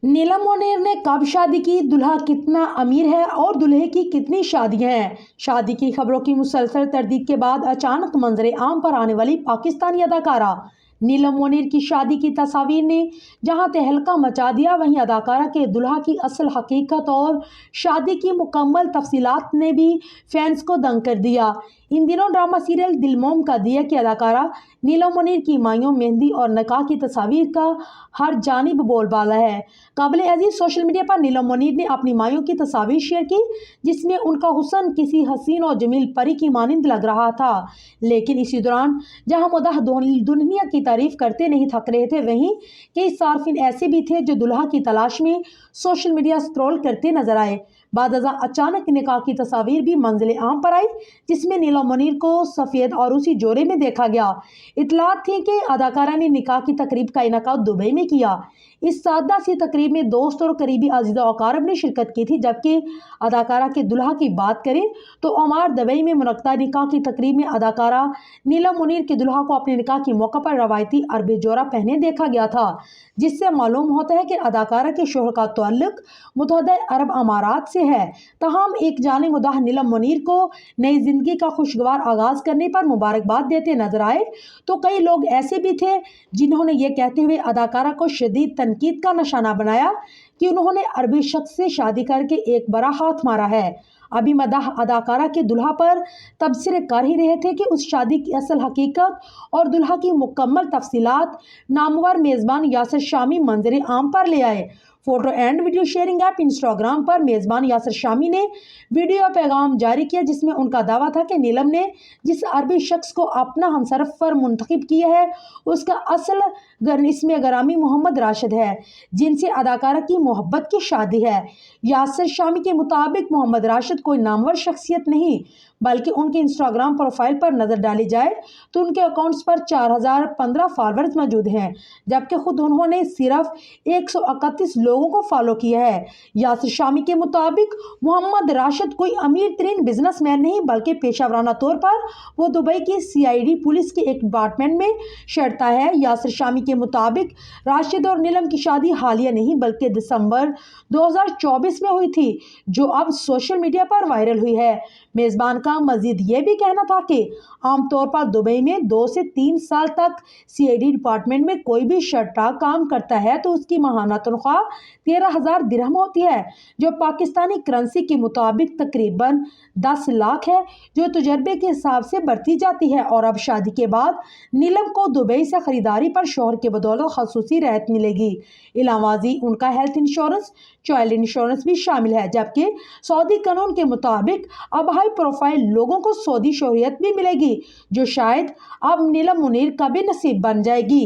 नीलम मुनीर ने कब शादी की, दूल्हा कितना अमीर है और दूल्हे की कितनी शादियां हैं। शादी की खबरों की मुसलसल तरदीद के बाद अचानक मंजरे आम पर आने वाली पाकिस्तानी अदाकारा नीलम मुनीर की शादी की तस्वीर ने जहां तहलका मचा दिया, वहीं अदाकारा के दूल्हा की असल हकीकत और शादी की मुकम्मल तफसीलात ने भी फैंस को दंग कर दिया। इन दिनों ड्रामा सीरियल दिल मोम का दिया की अदाकारा नीलम मुनीर की मायूं मेहंदी और निकाह की तस्वीर का हर जानिब बोलबाला है। काबिल अजीज सोशल मीडिया पर नीलम मुनीर ने अपनी मायूं की तस्वीर शेयर की, जिसमें उनका हुस्न किसी हसीन और जमील परी की मानिंद लग रहा था। लेकिन इसी दौरान जहां मुदाह दुल्हनिया की तारीफ करते नहीं थक रहे थे, वहीं कई सार्फिन ऐसे भी थे जो दुल्हा की तलाश में सोशल मीडिया स्क्रॉल करते नजर आए। बाद अचानक निकाह की तस्वीर भी मंजिल आम पर आई, जिसमें नीलम मुनीर को सफ़ेद और उसी जोड़े में देखा गया। इतलात थी कि अदाकारा ने निकाह की तकरीब का इनेकाद दुबई में किया। इस सादा सी तकरीब में दोस्त और करीबी अजीज़ा अकारब ने शिरकत की थी, जबकि अदाकारा के दुल्हा की बात करें तो ओमान दुबई में मुनक्कदा निकाह की तकरीब में अदाकारा नीलम मुनीर के दुल्हा को अपने निकाह के मौके पर रवायती अरबी जोड़ा पहने देखा गया था, जिससे मालूम होता है कि अदाकारा के शोहर का ताल्लुक मुत्तहदा अरब अमारात से है। तमाम एक जानिब मुदाह नीलम मुनीर को नई जिंदगी का खुशगवार आगाज करने पर मुबारकबाद देते नजर आए, तो कई लोग ऐसे भी थे जिन्होंने ये कहते हुए अदाकारा को शदीद तनकीद का निशाना बनाया कि उन्होंने अरबी शख्स से शादी करके एक बड़ा हाथ मारा है। अभी मदाह अदाकारा के दुल्हा पर तबसरे कर ही रहे थे कि उस शादी की असल हकीकत और दुल्हा की मुकम्मल तफसीलात नामवर मेज़बान यासिर शामी मंजर आम पर ले आए। Photo and video sharing app Instagram पर मेज़बान यासिर शामी ने वीडियो पैगाम जारी किया, जिसमें उनका दावा था कि नीलम ने जिस अरबी शख्स को अपना हमसरफर मुंतखब किया है, उसका असल इसमें गरामी मोहम्मद राशिद है, जिनसे अदाकारा की मोहब्बत की शादी है। यासिर शामी के मुताबिक मोहम्मद राशिद कोई नामवर शख्सियत नहीं, बल्कि उनके इंस्टाग्राम प्रोफाइल पर नज़र डाली जाए तो उनके अकाउंट्स पर 4015 फॉलोअर्स मौजूद हैं, जबकि खुद उन्होंने सिर्फ 131 लोगों को फॉलो किया है। यासिर शामी के मुताबिक मोहम्मद राशिद कोई अमीर तरीन बिजनेसमैन नहीं, बल्कि पेशावराना तौर पर वो दुबई की CID पुलिस के एक डिपार्टमेंट में शर्ता है। यासिर शामी के मुताबिक राशिद और नीलम की शादी हालिया नहीं, बल्कि दिसंबर 2024 में हुई थी, जो अब सोशल मीडिया पर वायरल हुई है। मेज़बान का मजीद ये भी कहना था कि आमतौर पर दुबई में 2 से 3 साल तक CID डिपार्टमेंट में कोई भी शर्ता काम करता है तो उसकी माहाना तनख्वाह 13,000 दिरहम होती है, जो पाकिस्तानी करेंसी के मुताबिक तकरीबन 10 लाख है, जो तजर्बे के हिसाब से बढ़ती जाती है। और अब शादी के बाद नीलम को दुबई से खरीदारी पर शोहर के बदौलत खसूसी राहत मिलेगी। इलावाजी उनका हेल्थ इंश्योरेंस, चाइल्ड इंश्योरेंस भी शामिल है, जबकि सऊदी कानून के मुताबिक अब हाई प्रोफाइल लोगों को सऊदी शोहरियत भी मिलेगी, जो शायद अब नीलम मुनीर का भी नसीब बन जाएगी।